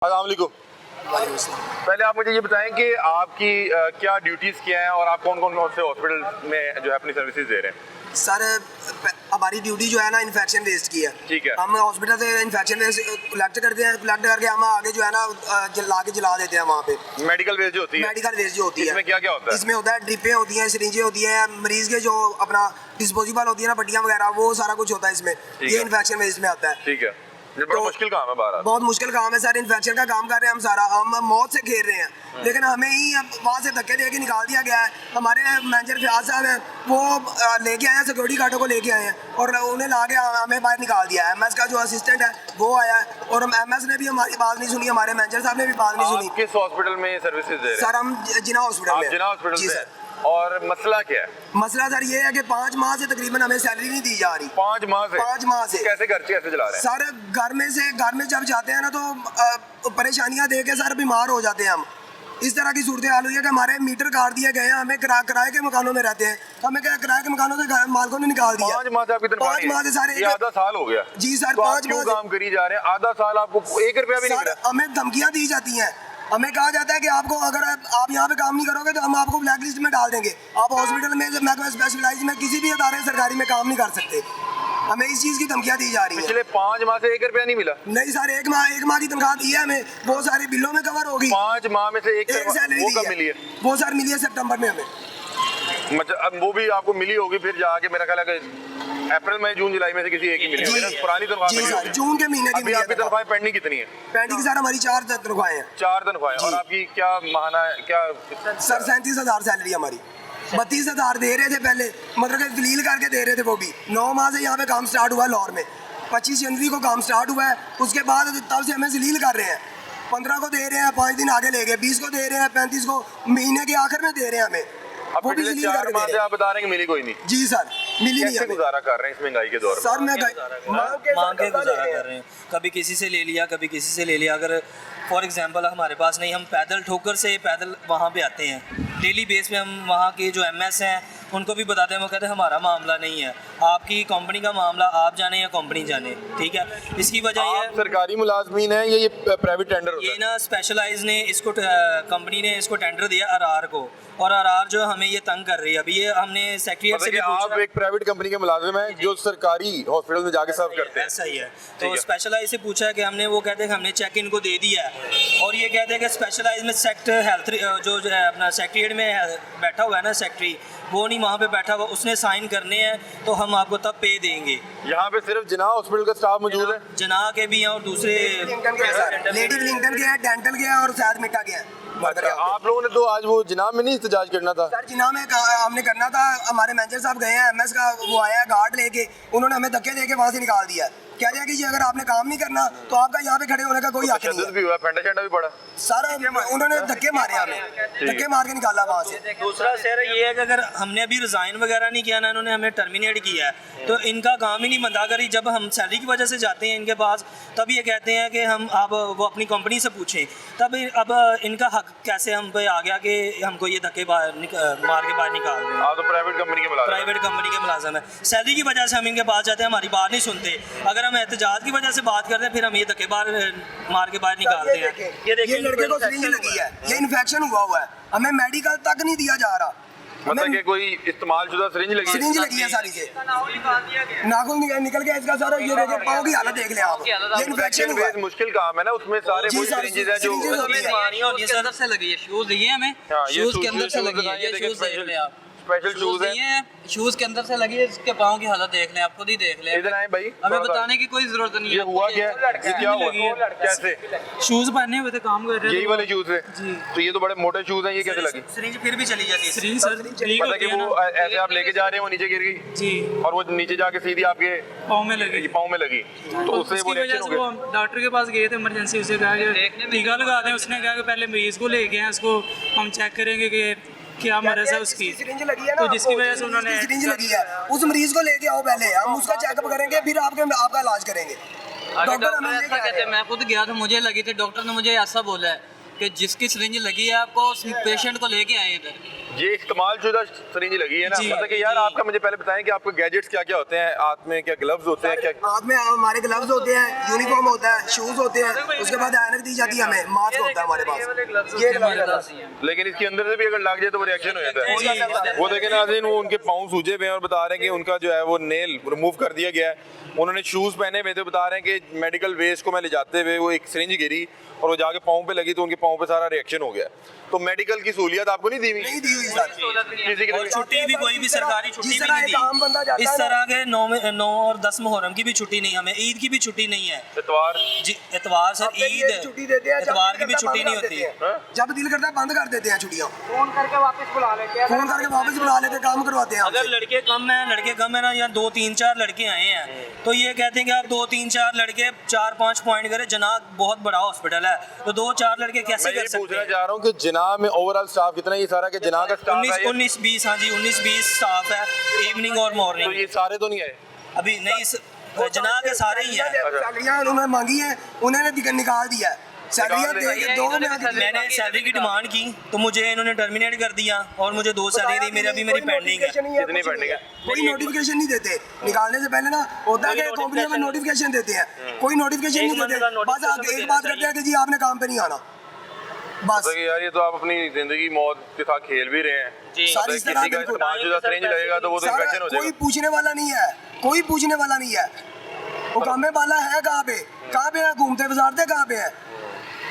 अस्सलाम वालेकुम। पहले आप मुझे ये बताएं कि आपकी क्या ड्यूटीज़ क्या हैं और आप कौन कौन से हॉस्पिटल में जो है अपनी सर्विसेज दे रहे हैं? सर हमारी ड्यूटी जो है ना इन्फेक्शन वेस्ट की है। ठीक है। हम हॉस्पिटल से इन्फेक्शन वेस्ट कलेक्ट करते हैं, कलेक्ट करके हम आगे जो है ना जला देते हैं वहाँ पे। मेडिकल वेस्ट जो होती है, मेडिकल वेस्ट जो होती है, इसमें क्या क्या होता है? इसमें होता है ड्रिपें होती हैं, सिरिंजें होती हैं, मरीज के जो अपना डिस्पोजेबल होती है ना पट्टियाँ वगैरह, वो सारा कुछ होता है इसमें। ये इन्फेक्शन वेस्ट में आता है। ठीक है। ये बड़ा मुश्किल काम है बाहर। बहुत मुश्किल काम है सर, इन्फेक्शन का काम कर रहे हैं हम सारा, हम मौत से खेल रहे हैं, लेकिन हमें ही वहाँ से धक्के दे के निकाल दिया गया है। हमारे मैनेजर फयाज साहब हैं, वो लेके आए हैं, सिक्योरिटी गार्डों को लेके आए हैं और उन्हें ला के हमें बाहर निकाल दिया है। MS का जो असिस्टेंट है वो आया है और MS ने भी हमारी बात नहीं सुनी, हमारे मैनेजर साहब ने भी बात नहीं सुनी। किस हॉस्पिटल में सर्विसेज दे रहे हैं? सर हम जिना हॉस्पिटल में। जिना हॉस्पिटल जी से। सर। और मसला क्या है? मसला सर ये है कि 5 माह से तकरीबन हमें सैलरी नहीं दी जा रही। 5 माह से? 5 माह से। कैसे घर चला रहे हैं? सर घर में जब जाते हैं ना तो परेशानियां दे के सर बीमार हो जाते हैं हम। इस तरह की सूरत हाल हुई है कि हमारे मीटर काट दिए गए हैं, हमें किराए के मकानों में रहते हैं, हमें किराए के मकानों से मालकों ने निकाल दिया। 5 माह से आपकी तनख्वाह 5 माह से सारे आधा साल हो गया। जी सर, तो 5 क्यों माह काम करी जा रहे हैं? आधा साल आपको 1 रुपया भी नहीं मिला। हमें धमकियां दी जाती हैं, हमें कहा जाता है कि आपको अगर आप यहाँ पे काम नहीं करोगे तो हम आपको ब्लैक लिस्ट में डाल देंगे, आप हॉस्पिटल में स्पेशलाइज में किसी भी अदारे सरकारी में काम नहीं कर सकते। हमें इस चीज़ की धमकियां दी जा रही है। पिछले 5 माह से 1 रुपया नहीं मिला? नहीं सर, एक माह की तनख्वाह दी है हमें, वो सारे बिलों में कवर हो गई। 5 माह में से एक सैलरी वो कब मिली है? वो सर मिली है सितंबर में हमें। मतलब अब वो भी आपको मिली होगी फिर जाके, मेरा ख्याल है कि अप्रैल मई जून जुलाई में से किसी एक ही मिली होगी ना? पुरानी तनख्वाह जी मिली सर, होगी। जून के महीने की अभी आपकी तनख्वाह पेंडिंग कितनी है? पेंडिंग सर हमारी 4 तनख्वाहें हैं। 4 तनख्वाहें। और आपकी क्या माहाना क्या? सर 37,000 सैलरी हमारी। 32,000 दे रहे थे पहले, मतलब कि दलील करके दे रहे थे, वो भी 9 माह से यहाँ पे काम स्टार्ट हुआ है लाहौर में। 25 जनवरी को काम स्टार्ट हुआ है, उसके बाद तब से हमें जलील कर रहे हैं। 15 को दे रहे हैं, 5 दिन आगे ले गए, 20 को दे रहे हैं, 35 को महीने के आखिर में दे रहे हैं हमें। अब वो भी पिछले जलील 4 करके माह दे से रहे आप बता रहे हैं कि मिली कोई नहीं? हैं। जी सर, मिली नहीं कैसे हमें। गुजारा कर रहे हैं इस महंगाई के दौर में? सर मैं मांग के गुजारा कर रहे हैं, कभी किसी से ले लिया, कभी किसी से ले लिया। अगर फॉर एग्जांपल हमारे पास नहीं, हम पैदल ठोकर से पैदल वहाँ पे आते हैं, डेली बेस पे हम वहाँ के जो MS हैं उनको भी बताते हैं, वो कहते हैं हमारा मामला नहीं है, आपकी कंपनी का मामला, आप जाने या कंपनी जाने। ठीक है, इसकी वजह ये है सरकारी मुलाजमीन है ये प्राइवेट टेंडर होता ये है? ना स्पेशलाइज ने इसको कंपनी ने इसको टेंडर दिया RR को, और RR जो हमें ये तंग कर रही है। अभी ये हमने सेक्रेटरी से भी आप पूछा। एक प्राइवेट कंपनी के मुलाजिम हैं जो सरकारी हॉस्पिटल में जाके सर्व करते हैं? ऐसा ही है। ठीक तो है। स्पेशलाइज से पूछा है कि हमने, वो कहते हैं कि हमने चेक इनको दे दिया है, और ये कहते हैं कि स्पेशलाइज में सेक्टर हेल्थ जो है अपना सेक्रेटरी में बैठा हुआ है ना सेक्रेटरी, वो नहीं वहाँ पे बैठा हुआ, उसने साइन करने हैं तो हम आपको तब पे देंगे। यहाँ पे सिर्फ जिना हॉस्पिटल का स्टाफ मौजूद है? जना के भी हैं और दूसरे लेडी विलिंगटन के हैं, डेंटल के हैं और शायद मिट्टा के हैं। आप लोगों ने तो आज वो जिना में नहीं एहतजाज करना था? सर जिना में हमने करना था, हमारे मैनेजर साहब गए हैं, MS का वो आया है गार्ड लेके, उन्होंने हमें धक्के देके वहाँ से निकाल दिया। कह दिया कि जी अगर आपने काम नहीं करना तो आपका यहाँ पे खड़े होने का कोई हक नहीं तशद्दुद है। भी हुआ, फेंटा शेंटा भी पड़ा? सर उन्होंने धक्के मारे हमें, धक्के मार के निकाला वहाँ से। दूसरा सर ये है कि अगर हमने अभी रिज़ाइन वगैरह नहीं किया ना, इन्होंने हमें टर्मिनेट किया है, तो इनका काम ही नहीं बनता। अगर जब हम सैलरी की वजह से जाते हैं इनके पास, तब ये कहते हैं कि हम अब वो अपनी कंपनी से पूछें, तब अब इनका हक कैसे हम पे आ गया कि हमको ये धक्के मार के बाहर निकाल रहे हैं। आप तो प्राइवेट कंपनी के मुलाजिम? प्राइवेट कंपनी के मुलाजिम है, सैलरी की वजह से हम इनके पास जाते हैं, हमारी बात नहीं सुनते। अगर हम एहतजाज की वजह से बात करते हैं, फिर हम ये धक्के मार के बाहर निकालते हैं। ये लड़के को सिरिंज लगी है, ये इन्फेक्शन हुआ है, हमें मेडिकल तक नहीं दिया जा रहा। मतलब कि कोई इस्तेमाल शुदा सिरिंज लगी? सिरिंज लगी है सारी से, नाखून निकल गया इसका सारा। ये देखिए पाँव की हालत देख ले आप, ये इन्फेक्शन हुआ है। मुश्किल काम है ना, उसमें सारे जी वही सर, सिरिंजेस हैं जो सिरिंजेस होती है। अंदर से लगी है, शूज दिए हमें, शूज के अंदर से लगी है, ये शूज देख लें आप, स्पेशल शूज है, शूज के अंदर से लगी है, इसके पाँव की हालत देख लें, आप खुद ही देख लें। इधर आए भाई, हमें बताने की कोई जरूरत नहीं है। ये हुआ क्या? ये क्या हुआ? कैसे? शूज पहने हुए थे, काम कर रहे थे। यही वाले शूज है? जी। तो ये तो बड़े मोटे शूज हैं, ये कैसे लगी? सिरिंज फिर भी चली जाती है। सिरिंज सर ठीक पता होती कि है वो ना। ऐसे आप लेके जा रहे हैं, वो नीचे गिर गई जी, और वो नीचे जाके सीधी आपके पाँव में लगी। पाँव में लगी, तो उससे वो उसकी वजह रिएक्शन से हो वो गया। हम डॉक्टर के पास गए थे, इमरजेंसी उसे कहा कि टीका लगा दें। उसने कहा कि पहले मरीज को लेके आए, उसको हम चेक करेंगे कि क्या मरज है उसकी। सिरिंज लगी है ना, तो जिसकी वजह से उन्होंने सिरिंज लगी है, उस मरीज को लेके आओ पहले, हम उसका चेकअप करेंगे, फिर आपका इलाज करेंगे। डॉक्टर हमें ऐसा कहते हैं, मैं खुद गया था, मुझे लगी थी, डॉक्टर ने मुझे ऐसा बोला है कि जिसकी सिरिंज लगी है आपको उस पेशेंट को लेके आए इधर। ये इस्तेमाल शुदा सरिंज लगी है ना, जी, मतलब कि यार जी। आपका मुझे पहले बताएं कि आपके गैजेट्स क्या क्या होते हैं, हाथ में क्या ग्लव्स होते हैं, क्या हाथ में हमारे ग्लव्स होते हैं, यूनिफॉर्म होता है, शूज होते हैं, उसके बाद ऐनक दी जाती है हमें, मास्क होता है हमारे पास। ये ग्लव्स है। लेकिन इसके अंदर से भी अगर लग जाए तो वो रिएक्शन हो जाता है। वो देखें नाज़रीन, वो उनके पाँव सूजे हुए हैं और बता रहे हैं कि उनका जो है वो नेल रिमूव कर दिया गया है। उन्होंने शूज़ पहने हुए थे, बता रहे हैं कि मेडिकल वेस्ट को मैं ले जाते हुए वो एक सिरिंज गिरी और वो जाके पाँव पे लगी तो उनके पाँव पे सारा रिएक्शन हो गया। तो मेडिकल की सहूलियत आपको नहीं दी हुई? नहीं दी हुई सर। किसी की और छुट्टी भी कोई भी सरकारी छुट्टी जिस भी तरह नहीं एक आम बंदा दी। जाता इस है ना- तरह के 9 और 10 मुहर्रम की भी छुट्टी नहीं, हमें ईद की भी छुट्टी नहीं है। इतवार जी इतवार सर, हफ्ते की एक ईद छुट्टी देते हैं, जब इतवार दिल की भी करता छुट्टी बंद नहीं कर होती देते है। हैं। जब दिल करता है बंद कर देते हैं छुट्टियाँ, फोन करके वापस बुला लेते हैं। फोन करके वापस बुला लेते हैं, काम करवाते हैं अगर हमसे। लड़के कम है ना, या 2 3 4 लड़के आए हैं तो ये कहते हैं कि आप 2 3 4 लड़के 4 5 पॉइंट करें, जनाब बहुत बड़ा हॉस्पिटल है तो 2 4 लड़के कैसे मैं कर ये सकते पूछना हैं? चाह रहा हूँ कि जनाब में ओवरऑल स्टाफ कितना है? ये सारा के जनाब का स्टाफ है? 19 20 हाँ जी 19 20 स्टाफ है, इवनिंग और तो मॉर्निंग। ये सारे तो नहीं आए? अभी नहीं जनाब के सारे ही हैं। सैलरियाँ उन्होंने मांगी है, उन्होंने निकाल दिया है। सैलरियाँ दे के दो में मैंने सैलरी की डिमांड की तो मुझे इन्होंने टर्मिनेट कर दिया और मुझे 2 सैलरी दी, मेरी अभी मेरी पेंडिंग है। कितनी पेंडिंग है? कोई नोटिफिकेशन नहीं देते निकालने से पहले ना, होता है कि कंपनी में नोटिफिकेशन देते हैं, कोई नोटिफिकेशन नहीं देते, बस आप एक बात करते हैं कि जी आपने काम पे नहीं आना, बस। तो यार ये तो आप अपनी जिंदगी मौत के साथ खेल भी रहे हैं। सारी किसी का इस्तेमाल शुदा सिरिंज लगेगा तो वो तो सर इन्फेक्शन हो कोई जाएगा। पूछने वाला नहीं है, कोई पूछने वाला नहीं है। वो काम वाला है कहाँ पे है, घूमते बाजारते कहाँ पे है,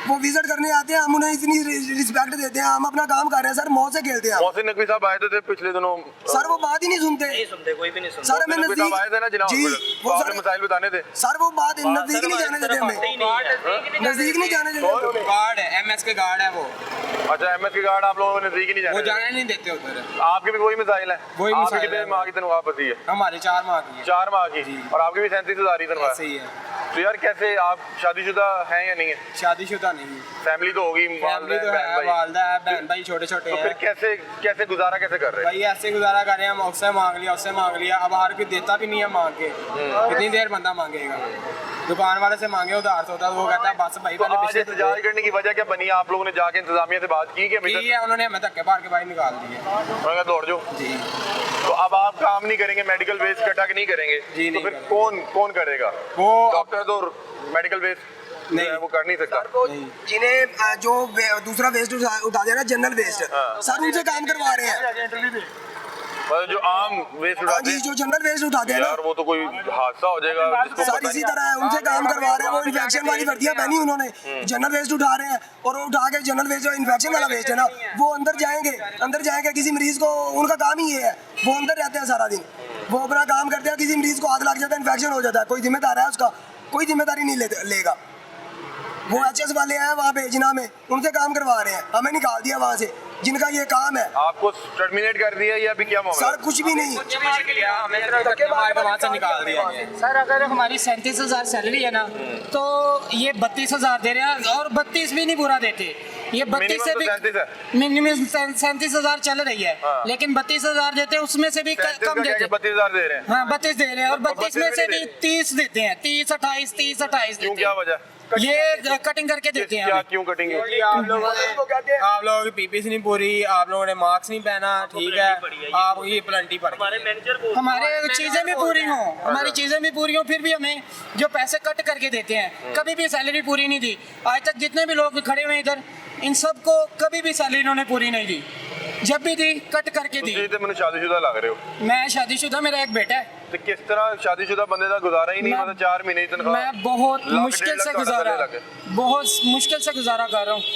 वो विजिट करने आते हैं, हम उन्हें इतनी रिस्पेक्ट देते हैं, हम अपना काम कर रहे हैं सर, मौत से खेलते हैं हम। मोहसिन नकवी साहब आए थे पिछले दिनों। सर वो बात ही नहीं सुनते, कोई भी नहीं सुनता। सर हमें मोहसिन नकवी साहब आए थे ना जनाब, जी तो वो आपने सर मसाइल बताने थे। सर वो बात नजदीक नहीं जाने देते हमें, नजदीक नहीं जाने देते हमें। गार्ड है, एमएस के गार्ड है वो अच्छा एमएस के गार्ड आप लोगों ने नजदीक ही नहीं वो जाने जाने नहीं देते उधर। देते। आपके भी वही मिसाइल है? वही आपकी मिसाइल कितने है। माह की तनख्वाह बची है? हमारे 4 माह की है। 4 माह की, और आपकी भी 37,000 ही तनख्वाह ऐसे है। ही है। तो यार कैसे, आप शादीशुदा हैं या नहीं है? शादीशुदा नहीं, फैमिली तो होगी, फैमिली तो बहन है, भाई। वालदा है, बहन भाई छोटे छोटे तो फिर हैं। कैसे गुजारा कैसे कर रहे हैं? भाई ऐसे गुजारा कर रहे हैं, हम उससे मांग लिया, अब हर कोई देता भी नहीं है मांग के। कितनी देर बंदा मांगेगा? दुकान वाले से मांगे उधार से होता है, वो कहता है बस भाई तो पहले आज पीछे एहतजाज करने की वजह क्या बनी? आप लोगों ने जाके इंतजामिया से बात की कि अभी तक? की है, उन्होंने हमें धक्के मार के भाई निकाल दिए। उन्होंने कहा दौड़ जाओ। जी तो अब आप काम नहीं करेंगे, मेडिकल वेस्ट इकट्ठा नहीं करेंगे, जी, तो नहीं फिर करेंगे। कौन करेगा? वो डॉक्टर तो मेडिकल वेस्ट नहीं। वो कर नहीं सकता। जिन्हें जो दूसरा वेस्ट उठा दिया ना, जनरल वेस्ट, सर उनसे काम करवा रहे हैं। मतलब जो आम वेस्ट हाँ उठाते जी, हैं जो जनरल वेस्ट उठाते हैं ना, यार वो तो कोई हादसा हो जाएगा जिसको सर पता इसी नहीं। तरह है, उनसे काम करवा रहे हैं। वो इन्फेक्शन वाली वर्दियां पहनी उन्होंने, जनरल वेस्ट उठा रहे हैं, और वो उठा के जनरल वेस्ट जो इन्फेक्शन वाला वेस्ट है ना, वो अंदर जाएंगे किसी मरीज को, उनका काम ही ये है, वो अंदर रहते हैं सारा दिन, वो अपना काम करते हैं, किसी मरीज को हाथ लग जाता है, इन्फेक्शन हो जाता है, कोई जिम्मेदार है उसका? कोई जिम्मेदारी नहीं लेगा। वो एचएस वाले हैं वहाँ पे जिना में, उनसे काम करवा रहे हैं, हमें निकाल दिया वहाँ से, जिनका ये काम है। आपको टर्मिनेट कर दिया या अभी क्या मामला? सर कुछ भी नहीं, हमें धक्के मार के वहाँ से निकाल दिया गया। सर अगर हमारी 37,000 सैलरी है ना, तो ये 32,000 दे रहे हैं, और 32 भी नहीं पूरा देते, ये 32 से मिनिमम भी तो 37 है। मिनिमम 37,000 चल रही है, हाँ। लेकिन 32,000 देते हैं, उसमें से भी कम देते हैं। 32,000 दे रहे हैं। हाँ 32 दे रहे हैं, और 32 में से भी 30 देते हैं, 30 28 30 28 क्यों, देते क्या हैं। वजह? ये कटिंग करके देते हैं क्या हमें। क्यों कटिंग? आप लोगों की पीपीसी नहीं पूरी, आप लोगों ने मार्क्स नहीं पहना, ठीक है, आप ये प्लंटी पड़ गई। हमारे चीजें भी पूरी हों, हमारी चीजें भी पूरी हों, फिर भी हमें जो पैसे कट करके देते हैं, कभी भी सैलरी पूरी नहीं दी। आज तक जितने भी लोग खड़े हुए हैं इधर, इन सबको कभी भी सैलरी इन्होंने पूरी नहीं दी, जब भी दी कट करके दी। ਤੁਸੀਂ ਤੇ ਮੈਨੂੰ ਸ਼ਾਦੀशुदा लग रहे हो। मैं शादीशुदा, मेरा एक बेटा है। तो किस तरह शादीशुदा बंदे का गुजारा ही नहीं, मैं- मतलब 4 महीने की तनख्वाह? मैं बहुत लाख, मुश्किल 1.5 से लाख गुजारा, लगे। बहुत मुश्किल से गुजारा कर रहा हूँ।